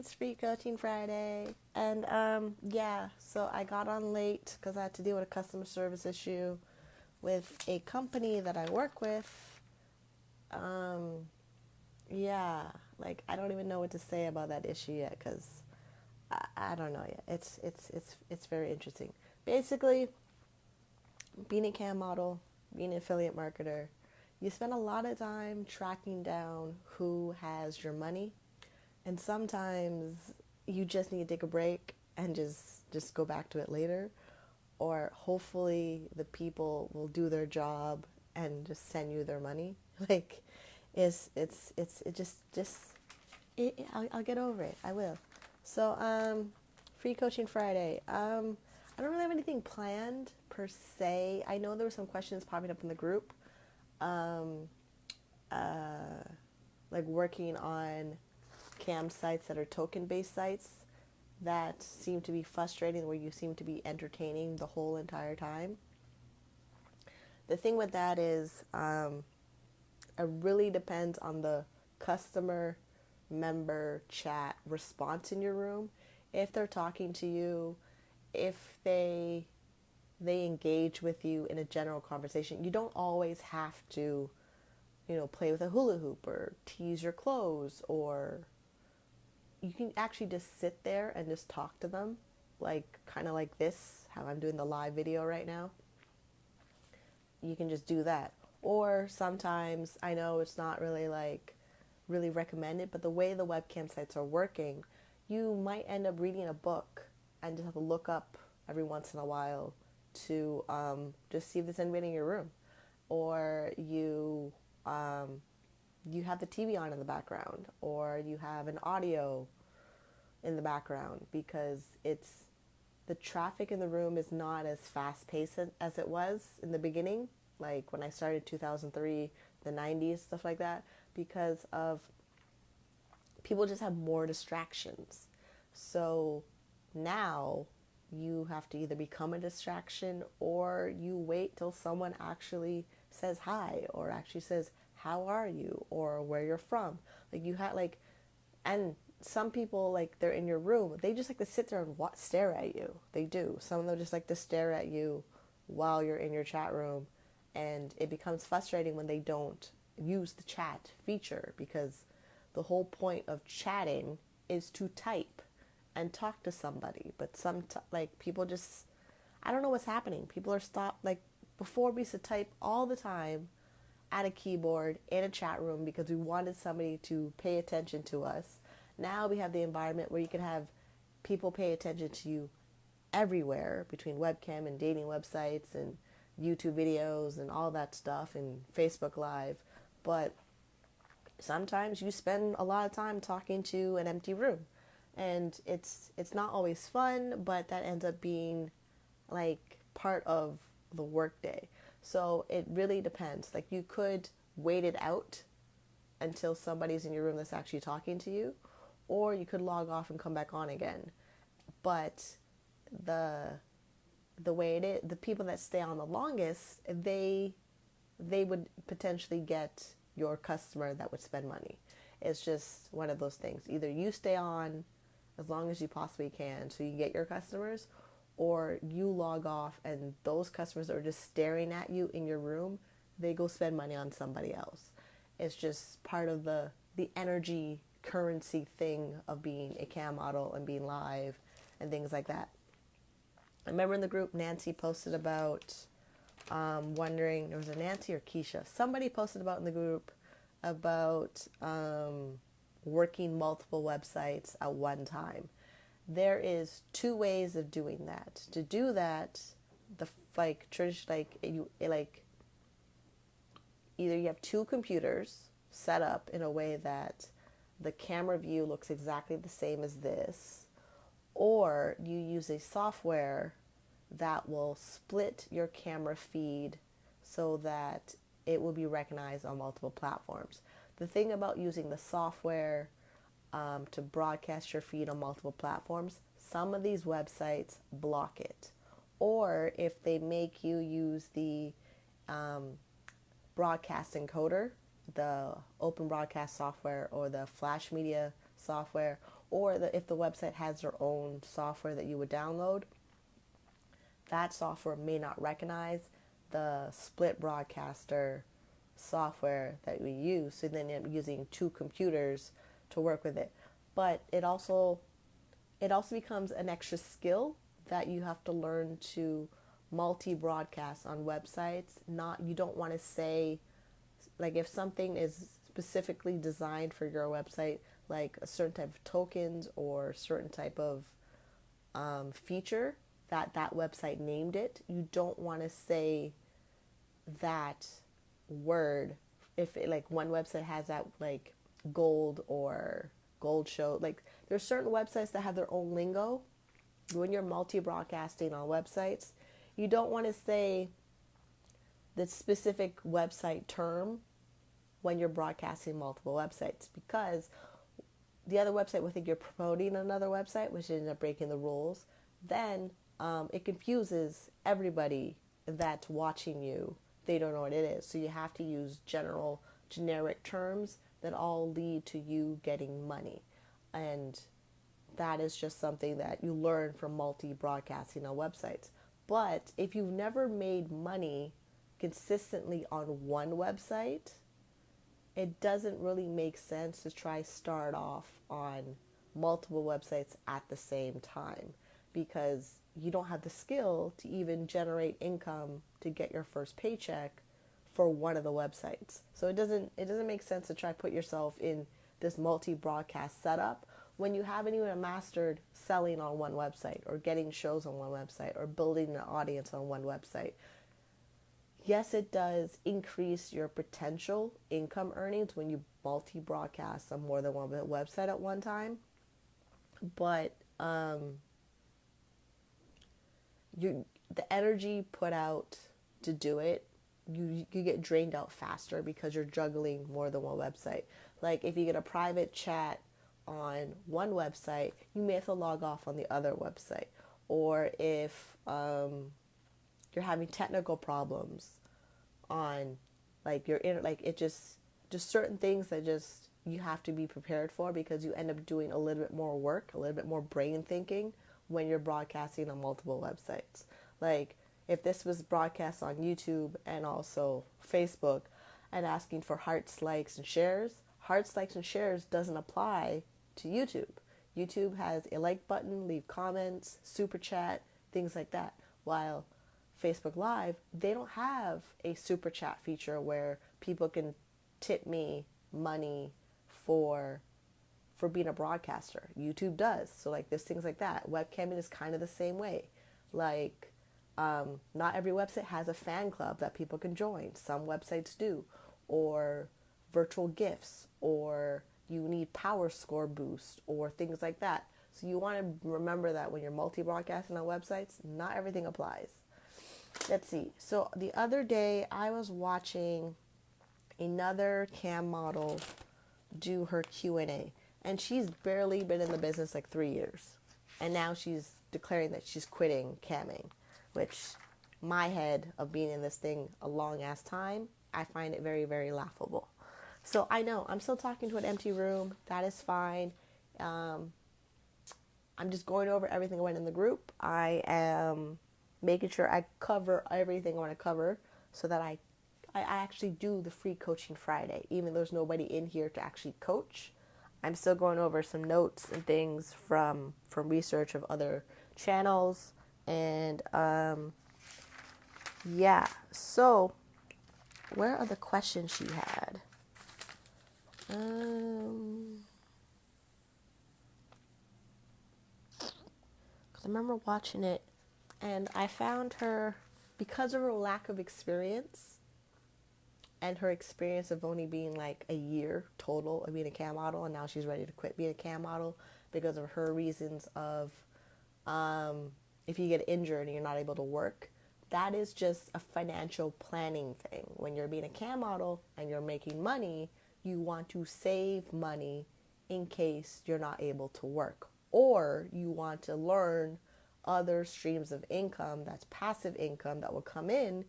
it's Free Coaching Friday. And yeah, so I got on late because I had to deal with a customer service issue with a company that I work with. Um, yeah, like I don't even know what to say about that issue yet because I don't know yet. It's very interesting. Basically, being a cam model, being an affiliate marketer, you spend a lot of time tracking down who has your money, and sometimes you just need to take a break and just go back to it later, or hopefully the people will do their job and just send you their money. Like it just I'll get over it. I will. So Free Coaching Friday. I don't really have anything planned per se. I know there were some questions popping up in the group. Um, like working on cam sites that are token based sites that seem to be frustrating, where you seem to be entertaining the whole entire time. The thing with that is it really depends on the customer member chat response in your room. If they're talking to you, if they engage with you in a general conversation, you don't always have to, play with a hula hoop or tease your clothes, or you can actually just sit there and just talk to them, like kind of like this, how I'm doing the live video right now. You can just do that. Or sometimes, I know it's not really really recommended, but the way the webcam sites are working, you might end up reading a book and just have to look up every once in a while to just see if there's anybody in your room, or you have the TV on in the background, or you have an audio in the background, because the traffic in the room is not as fast paced as it was in the beginning, like when I started 2003, the 90s, stuff like that, because of people just have more distractions. So now you have to either become a distraction, or you wait till someone actually says hi, or actually says how are you, or where you're from. Like you had and some people, like, they're in your room, they just like to sit there and stare at you. They do. Some of them just like to stare at you while you're in your chat room, and it becomes frustrating when they don't use the chat feature, because the whole point of chatting is to type and talk to somebody. But people just, I don't know what's happening. People are stopped. Like, before, we used to type all the time at a keyboard in a chat room because we wanted somebody to pay attention to us. Now we have the environment where you can have people pay attention to you everywhere, between webcam and dating websites and YouTube videos and all that stuff, and Facebook Live. But sometimes you spend a lot of time talking to an empty room, and it's not always fun, but that ends up being like part of the workday. So it really depends. Like, you could wait it out until somebody's in your room that's actually talking to you, or you could log off and come back on again. But the way it is, the people that stay on the longest, they would potentially get your customer that would spend money. It's just one of those things. Either you stay on as long as you possibly can so you can get your customers, or you log off and those customers that are just staring at you in your room, they go spend money on somebody else. It's just part of the energy currency thing of being a cam model and being live and things like that. I remember in the group, Nancy posted about wondering, there was a Nancy or Keisha, somebody posted about in the group about working multiple websites at one time. There is two ways of doing that. To do that, either you have two computers set up in a way that the camera view looks exactly the same as this, or you use a software that will split your camera feed so that it will be recognized on multiple platforms. The thing about using the software to broadcast your feed on multiple platforms, some of these websites block it. Or if they make you use the broadcast encoder, the open broadcast software, or the flash media software, or if the website has their own software that you would download, that software may not recognize the split broadcaster software that we use. So then I'm using two computers to work with it. But it also becomes an extra skill that you have to learn to multi-broadcast on websites. You don't want to say, like, if something is specifically designed for your website, like a certain type of tokens or certain type of feature that website named it, you don't want to say that word. If it, like, one website has that, like, gold or gold show, like, there's certain websites that have their own lingo. When you're multi-broadcasting on websites, you don't want to say the specific website term when you're broadcasting multiple websites, because the other website will think you're promoting another website, which ends up breaking the rules. Then it confuses everybody that's watching you. They don't know what it is. So you have to use generic terms that all lead to you getting money. And that is just something that you learn from multi-broadcasting on websites. But if you've never made money consistently on one website, it doesn't really make sense to try start off on multiple websites at the same time, because you don't have the skill to even generate income to get your first paycheck for one of the websites. So it doesn't make sense to try put yourself in this multi-broadcast setup when you haven't even mastered selling on one website, or getting shows on one website, or building an audience on one website. Yes, it does increase your potential income earnings when you multi-broadcast on more than one website at one time. But the energy put out to do it, you get drained out faster because you're juggling more than one website. Like, if you get a private chat on one website, you may have to log off on the other website. Or if you're having technical problems on, like, it just certain things that just you have to be prepared for, because you end up doing a little bit more work, a little bit more brain thinking when you're broadcasting on multiple websites. Like, if this was broadcast on YouTube and also Facebook and asking for hearts, likes, and shares, hearts, likes, and shares doesn't apply to YouTube. YouTube has a like button, leave comments, super chat, things like that. While Facebook Live, they don't have a super chat feature where people can tip me money for being a broadcaster. YouTube does. So, like, there's things like that. Webcamming is kind of the same way. Like, not every website has a fan club that people can join. Some websites do. Or virtual gifts, or you need power score boost, or things like that. So you want to remember that when you're multi-broadcasting on websites, not everything applies. Let's see. So the other day I was watching another cam model do her Q&A, and she's barely been in the business like 3 years. And now she's declaring that she's quitting camming, which, my head of being in this thing a long ass time, I find it very, very laughable. So I know I'm still talking to an empty room. That is fine. I'm just going over everything that went in the group. I am making sure I cover everything I want to cover, so that I actually do the free coaching Friday. Even though there's nobody in here to actually coach, I'm still going over some notes and things from research of other channels. And yeah, so where are the questions she had? Because I remember watching it, and I found her, because of her lack of experience, and her experience of only being like a year total of being a cam model, and now she's ready to quit being a cam model because of her reasons of if you get injured and you're not able to work. That is just a financial planning thing. When you're being a cam model and you're making money, you want to save money in case you're not able to work, or you want to learn other streams of income, that's passive income, that will come in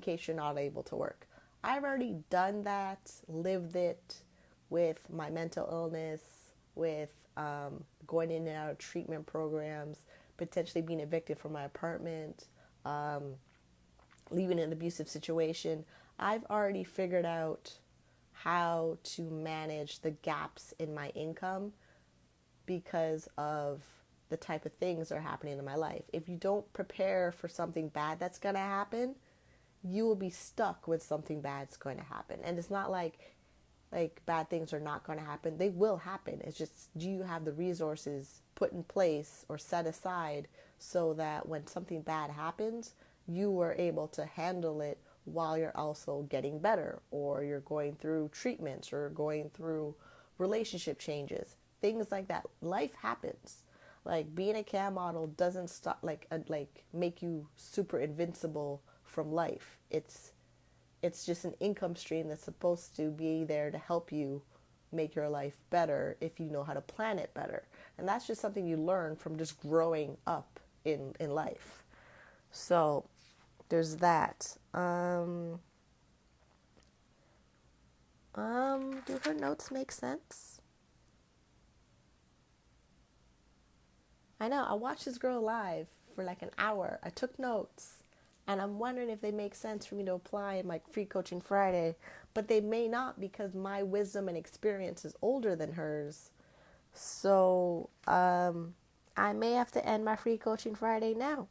case you're not able to work. I've already done that, lived it with my mental illness, with going in and out of treatment programs, potentially being evicted from my apartment, leaving an abusive situation. I've already figured out how to manage the gaps in my income because of the type of things that are happening in my life. If you don't prepare for something bad that's going to happen, you will be stuck with something bad's going to happen. And it's not like bad things are not going to happen. They will happen. It's just, do you have the resources put in place or set aside so that when something bad happens, you are able to handle it while you're also getting better, or you're going through treatments, or going through relationship changes, things like that. Life happens. Like, being a cam model doesn't stop, like make you super invincible from life. It's just an income stream that's supposed to be there to help you make your life better if you know how to plan it better. And that's just something you learn from just growing up in life. So there's that. Do her notes make sense? I know, I watched this girl live for like an hour. I took notes, and I'm wondering if they make sense for me to apply in my free coaching Friday, but they may not, because my wisdom and experience is older than hers. So, I may have to end my free coaching Friday now.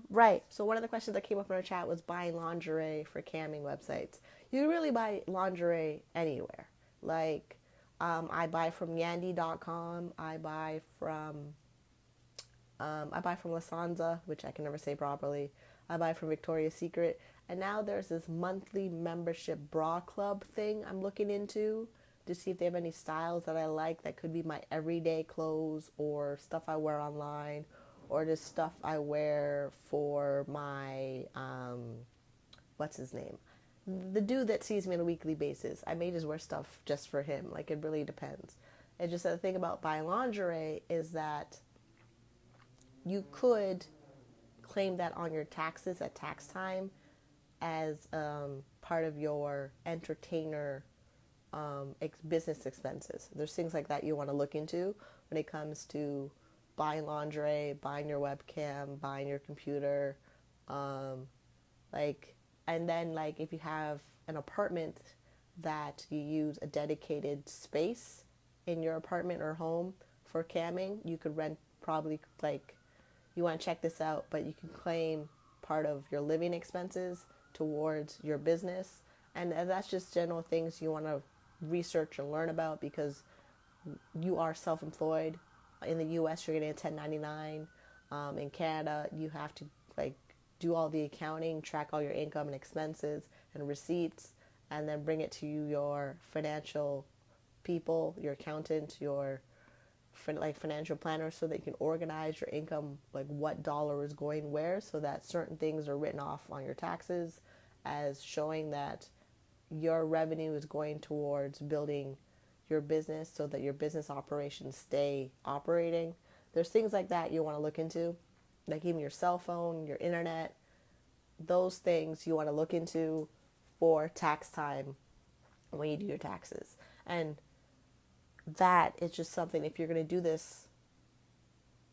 Right. So one of the questions that came up in our chat was buying lingerie for camming websites. You can really buy lingerie anywhere. Like, I buy from yandy.com. I buy from Lasanza, which I can never say properly. I buy from Victoria's Secret. And now there's this monthly membership bra club thing I'm looking into to see if they have any styles that I like that could be my everyday clothes, or stuff I wear online, or just stuff I wear for my, what's his name? The dude that sees me on a weekly basis. I may just wear stuff just for him. Like, it really depends. It's just the thing about buying lingerie is that you could claim that on your taxes at tax time as part of your entertainer business expenses. There's things like that you want to look into when it comes to buying lingerie, buying your webcam, buying your computer, and then if you have an apartment that you use a dedicated space in your apartment or home for camming, you could rent probably you want to check this out, but you can claim part of your living expenses towards your business. And that's just general things you want to research and learn about, because you are self-employed. In the U.S., you're getting a 1099. In Canada, you have to do all the accounting, track all your income and expenses and receipts, and then bring it to your financial people, your accountant, your financial planner, so that you can organize your income, what dollar is going where, so that certain things are written off on your taxes as showing that your revenue is going towards building your business so that your business operations stay operating. There's things like that you want to look into, like even your cell phone, your internet, those things you want to look into for tax time when you do your taxes. And that is just something, if you're going to do this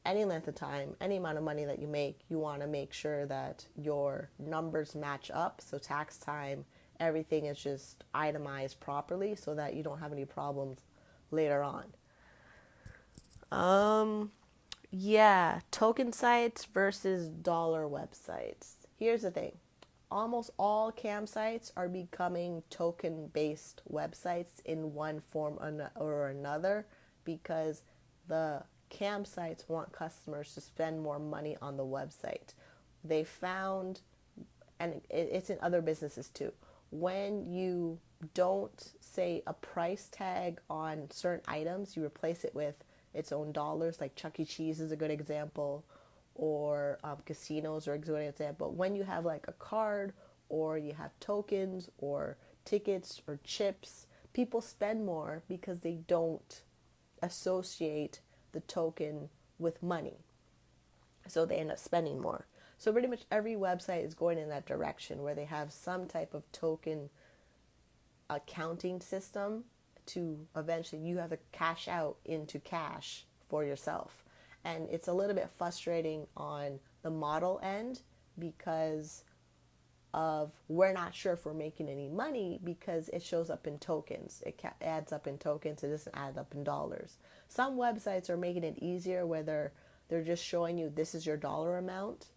any length of time, any amount of money that you make, you want to make sure that your numbers match up. So tax time, everything is just itemized properly so that you don't have any problems later on. Token sites versus dollar websites. Here's the thing. Almost all cam sites are becoming token-based websites in one form or another, because the cam sites want customers to spend more money on the website. They found, and it's in other businesses too, when you don't say a price tag on certain items, you replace it with its own dollars. Like Chuck E. Cheese is a good example, or casinos are a good example. When you have a card, or you have tokens or tickets or chips, people spend more because they don't associate the token with money. So they end up spending more. So pretty much every website is going in that direction, where they have some type of token accounting system to eventually, you have to cash out into cash for yourself. And it's a little bit frustrating on the model end because of we're not sure if we're making any money because it shows up in tokens. It adds up in tokens. It doesn't add up in dollars. Some websites are making it easier where they're just showing you this is your dollar amount,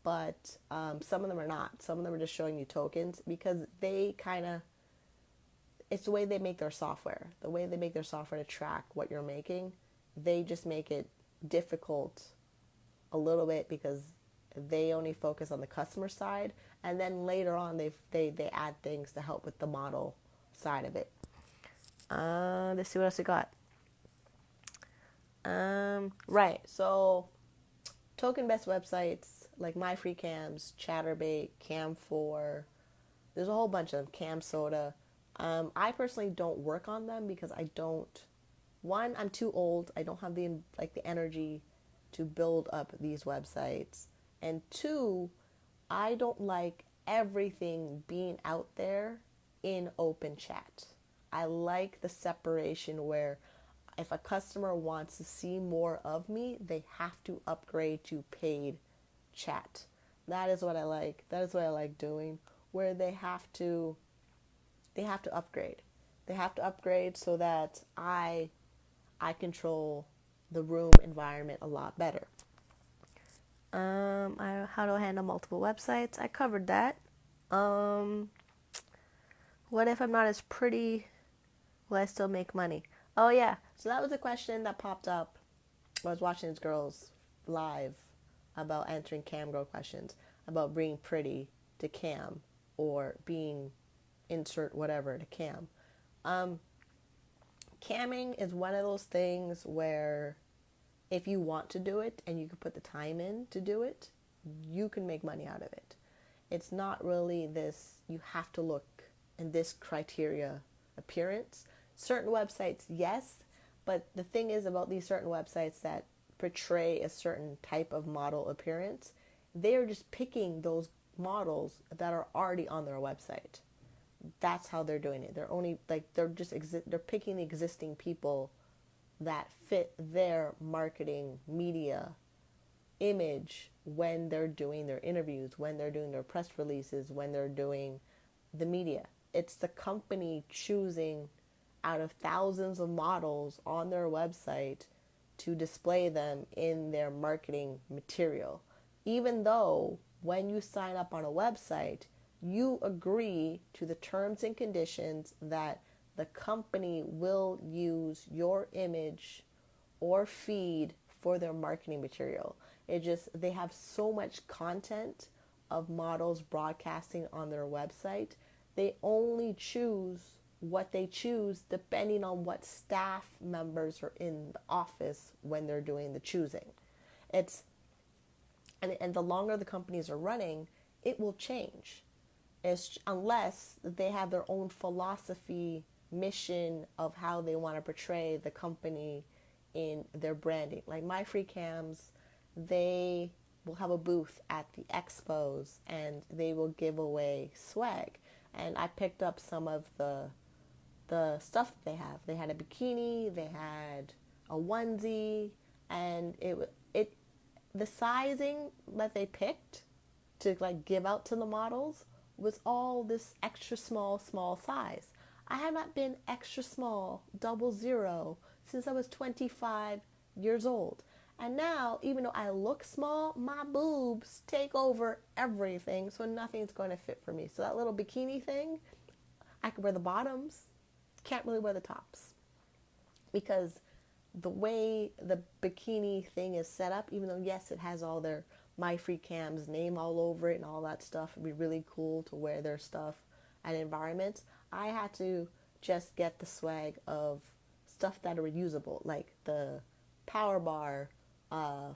but some of them are not. Some of them are just showing you tokens because they kind of, it's the way they make their software. The way they make their software to track what you're making, they just make it difficult a little bit because they only focus on the customer side, and then later on they add things to help with the model side of it. Let's see what else we got. Right, so token-based websites like MyFreeCams, Chatterbait, Cam4, there's a whole bunch of them, CamSoda. I personally don't work on them because one, I'm too old. I don't have the energy to build up these websites. And two, I don't like everything being out there in open chat. I like the separation where if a customer wants to see more of me, they have to upgrade to paid chat. That is what I like. That is what I like doing, where they have to upgrade. They have to upgrade so that I control the room environment a lot better. How to handle multiple websites. I covered that. What if I'm not as pretty? Will I still make money? Oh yeah. So that was a question that popped up when I was watching these girls live about answering CamGirl questions about being pretty to Cam or being insert whatever to Cam. Camming is one of those things where if you want to do it and you can put the time in to do it, you can make money out of it. It's not really this, you have to look in this criteria appearance. Certain websites, yes, but the thing is about these certain websites that portray a certain type of model appearance, they are just picking those models that are already on their website. That's how they're doing it. They're only they're picking the existing people that fit their marketing media image when they're doing their interviews, when they're doing their press releases, when they're doing the media. It's the company choosing out of thousands of models on their website to display them in their marketing material. Even though when you sign up on a website, you agree to the terms and conditions that the company will use your image or feed for their marketing material. They have so much content of models broadcasting on their website. They only choose what they choose depending on what staff members are in the office when they're doing the choosing. And the longer the companies are running, it will change. Unless they have their own philosophy, mission of how they want to portray the company in their branding. Like MyFreeCams, they will have a booth at the expos and they will give away swag. And I picked up some of the stuff that they have. They had a bikini, they had a onesie, and the sizing that they picked to give out to the models was all this extra small size. I have not been extra small, 00, since I was 25 years old. And now, even though I look small, my boobs take over everything, so nothing's going to fit for me. So that little bikini thing, I can wear the bottoms, can't really wear the tops. Because the way the bikini thing is set up, even though, yes, it has all their MyFreeCams name all over it and all that stuff, it'd be really cool to wear their stuff at environments. I had to just get the swag of stuff that are reusable, like the power bar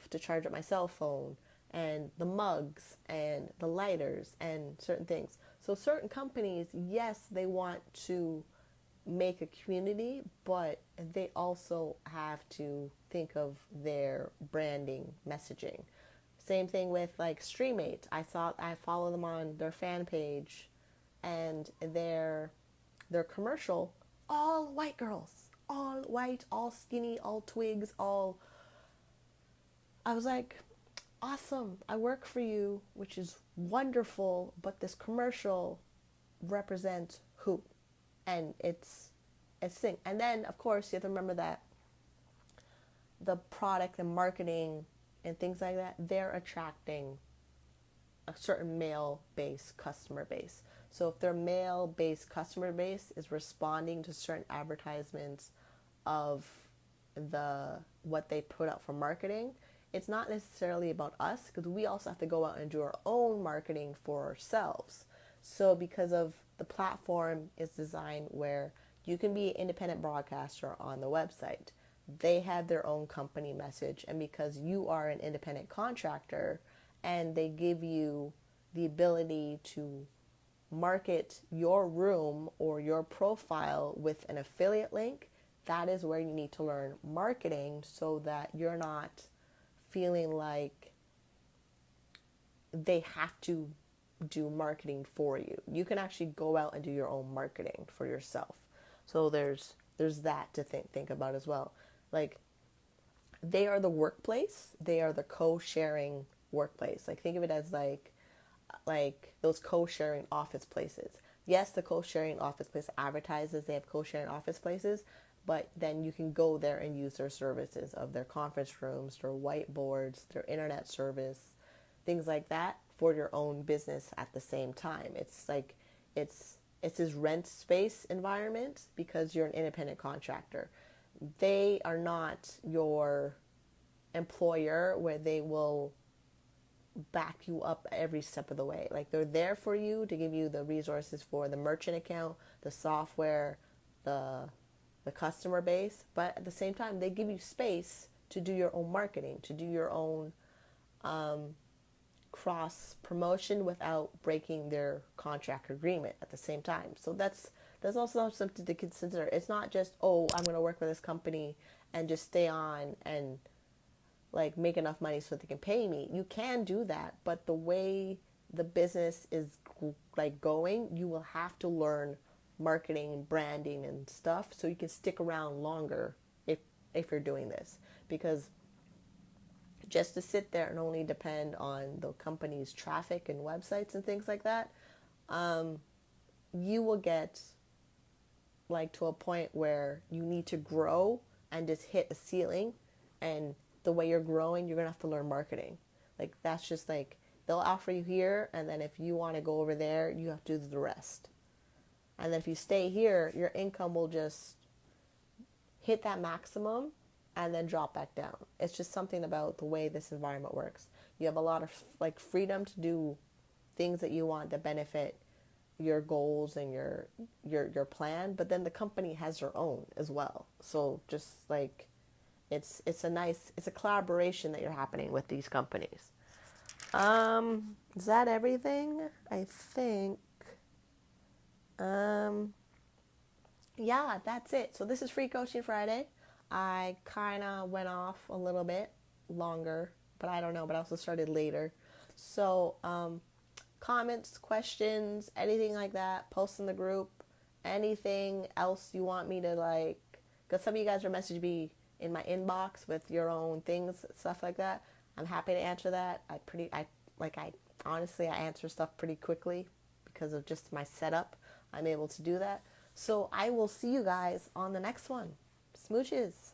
to charge up my cell phone, and the mugs, and the lighters, and certain things. So certain companies, yes, they want to make a community, but they also have to think of their branding messaging. Same thing with like StreamMate. I follow them on their fan page, and their commercial all white girls, all white, all skinny, all twigs, all. I was like, awesome, I work for you, which is wonderful, but this commercial represents who? And it's thing. And then, of course, you have to remember that the product and marketing and things like that, they're attracting a certain male-based customer base. So if their male-based customer base is responding to certain advertisements of the what they put out for marketing, it's not necessarily about us, because we also have to go out and do our own marketing for ourselves. So because of the platform is designed where you can be an independent broadcaster on the website, they have their own company message, and because you are an independent contractor and they give you the ability to market your room or your profile with an affiliate link, that is where you need to learn marketing, so that you're not feeling like they have to do marketing for you. You can actually go out and do your own marketing for yourself. So there's that to think about as well. Like, they are the workplace, they are the co-sharing workplace. Like, think of it as like those co-sharing office places. Yes, the co-sharing office place advertises they have co-sharing office places, but then you can go there and use their services of their conference rooms, their whiteboards, their internet service, things like that, for your own business at the same time. It's like it's this rent space environment because you're an independent contractor. They are not your employer where they will back you up every step of the way. Like, they're there for you to give you the resources for the merchant account, the software, the customer base, but at the same time they give you space to do your own marketing, to do your own cross promotion without breaking their contract agreement at the same time. So that's also something to consider. It's not just, oh, I'm going to work with this company and just stay on and like make enough money so they can pay me. You can do that, but the way the business is like going, you will have to learn marketing, branding and stuff, so you can stick around longer if you're doing this. Because just to sit there and only depend on the company's traffic and websites and things like that, you will get like to a point where you need to grow and just hit a ceiling. And the way you're growing, you're gonna have to learn marketing. Like, that's just like, they'll offer you here, and then if you want to go over there, you have to do the rest. And then if you stay here, your income will just hit that maximum and then drop back down. It's just something about the way this environment works. You have a lot of like freedom to do things that you want that benefit your goals and your plan, but then the company has their own as well. So just like it's a collaboration that you're happening with these companies. Is that everything? I think. Yeah, that's it. So this is Free Coaching Friday. I kind of went off a little bit longer, but I don't know, but I also started later. So, comments, questions, anything like that, post in the group. Anything else you want me to like, because some of you guys are messaging me in my inbox with your own things, stuff like that. I'm happy to answer that. Honestly, I answer stuff pretty quickly because of just my setup. I'm able to do that. So I will see you guys on the next one. Smooches.